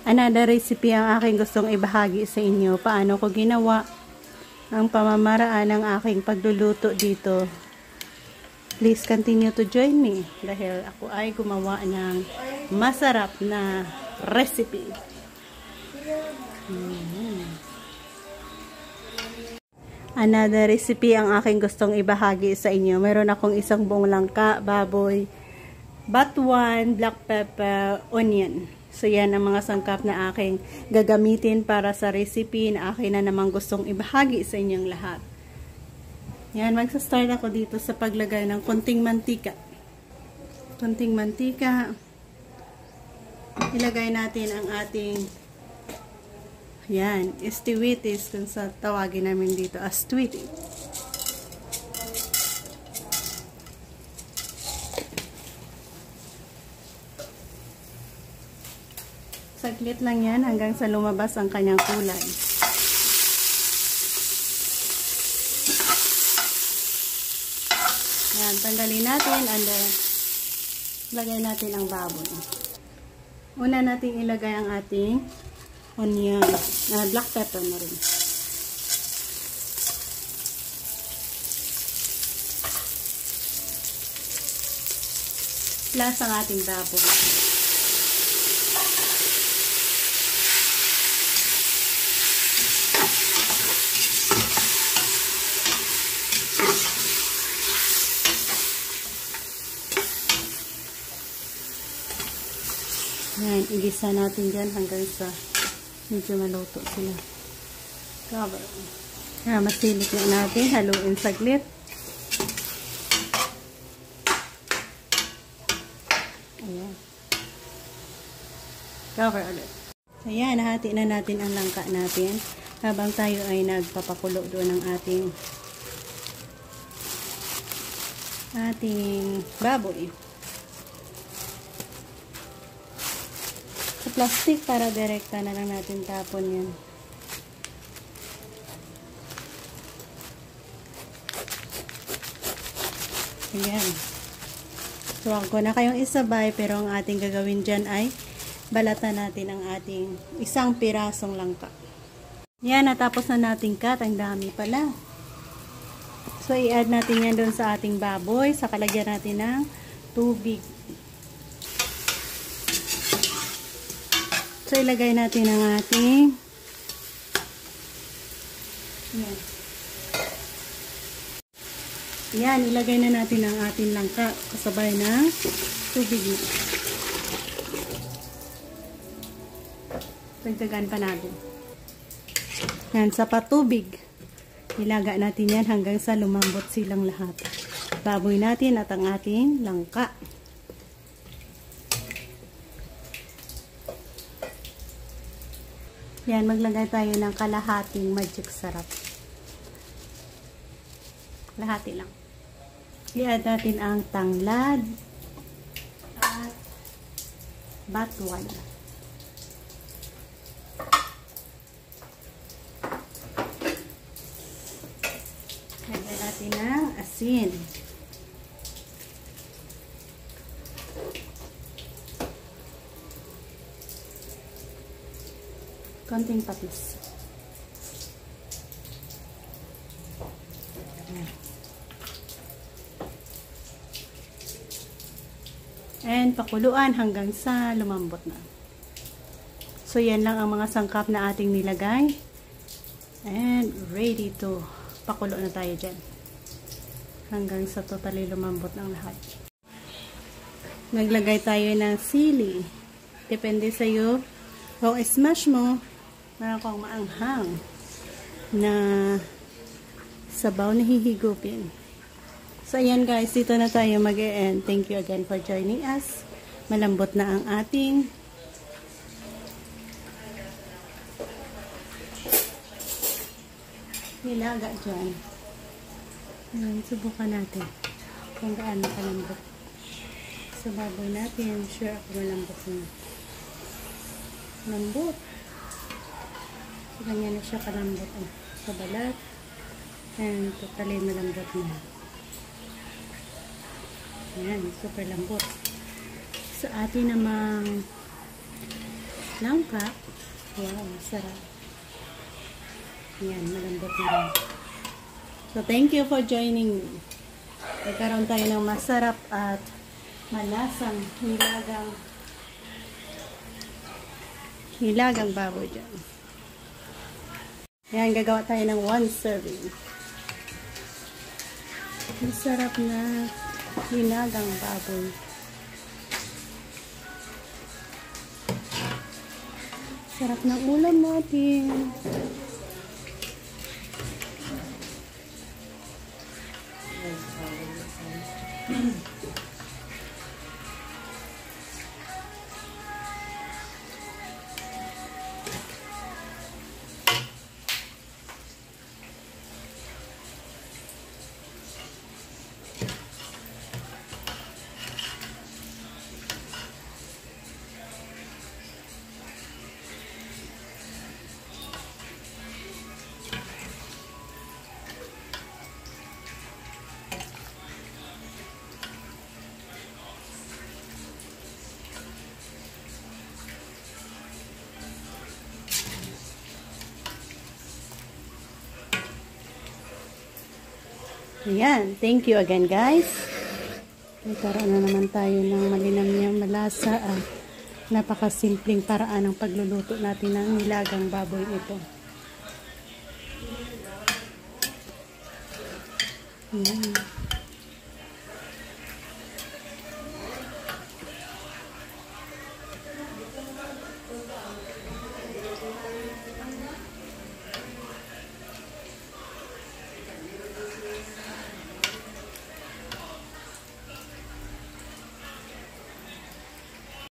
Another recipe ang aking gustong ibahagi sa inyo. Paano ko ginawa ang pamamaraan ng aking pagluluto dito. Please continue to join me dahil ako ay gumawa ng masarap na recipe. Another recipe ang aking gustong ibahagi sa inyo. Meron akong isang buong langka, baboy, batuan, black pepper, onion. So yan ang mga sangkap na aking gagamitin para sa recipe na akin na namang gustong ibahagi sa inyong lahat. Yan, magsa-start ako dito sa paglagay ng konting mantika. Konting mantika. Ilagay natin ang ating yan, istiwitis kung sa tawagin namin dito as tweety. Saglit lang yan hanggang sa lumabas ang kanyang kulay. Yan, tanggalin natin and then lagay natin ang baboy. Una natin ilagay ang ating onion, black pepper na rin. Plus ang ating baboy. Yan, igisa natin dyan hanggang sa medyo maluto sila. Cover. Yan, masilit na natin. Haluin saglit. Ayan. Cover ulit. Ayan, nahati na natin ang langka natin habang tayo ay nagpapakulo doon ng ating baboy. Plastic para direkta na lang natin tapon yan. Ayan. Tuwag ko na kayong isabay pero ang ating gagawin dyan ay balatan natin ang ating isang pirasong langka. Yan, natapos na natin cut. Ang dami pala. So, i-add natin yan doon sa ating baboy. Saka lagyan natin ng tubig. So, ilagay natin ang ating yan, ilagay na natin ang ating langka kasabay ng tubig. Dagdagan pa natin. Yan, sa patubig. Ilaga natin yan hanggang sa lumambot silang lahat. Baboy natin at ang ating langka. Yan, maglagay tayo ng kalahating magic sarap. Kalahati lang. I-add natin ang tanglad at batuan. Lagyan natin ng asin. Konting patis. And pakuluan hanggang sa lumambot na. So yan lang ang mga sangkap na ating nilagay. And ready to pakulo na tayo dyan. Hanggang sa totally lumambot ng lahat. Naglagay tayo ng sili. Depende sa iyo. Kung smash mo, meron kang maanghang na sabaw na hihigupin. So, ayan guys, dito na tayo mag-e-end. Thank you again for joining us. Malambot na ang ating nilaga dyan. Ayan, subukan natin kung gaano kalambot. Sa baboy natin, sure ako malambot na. Lambot. So, ganyan na siya kalambot. Sa balat. And totally malambot na. Ayan, super lambot. Sa atin namang Langka. Wow, sarap. Yan, malambot na rin. So, thank you for joining me. Nagkaroon tayo ng masarap at malasang hilagang baboy dyan. Yan, gagawa tayo ng 1 serving. Masarap na hilagang baboy. Sarap ng ulam natin. Ayan. Thank you again, guys. Nagkaroon na naman tayo ng malinamnam, malasa at napakasimpleng paraan ng pagluluto natin ng nilagang baboy ito. Ayan.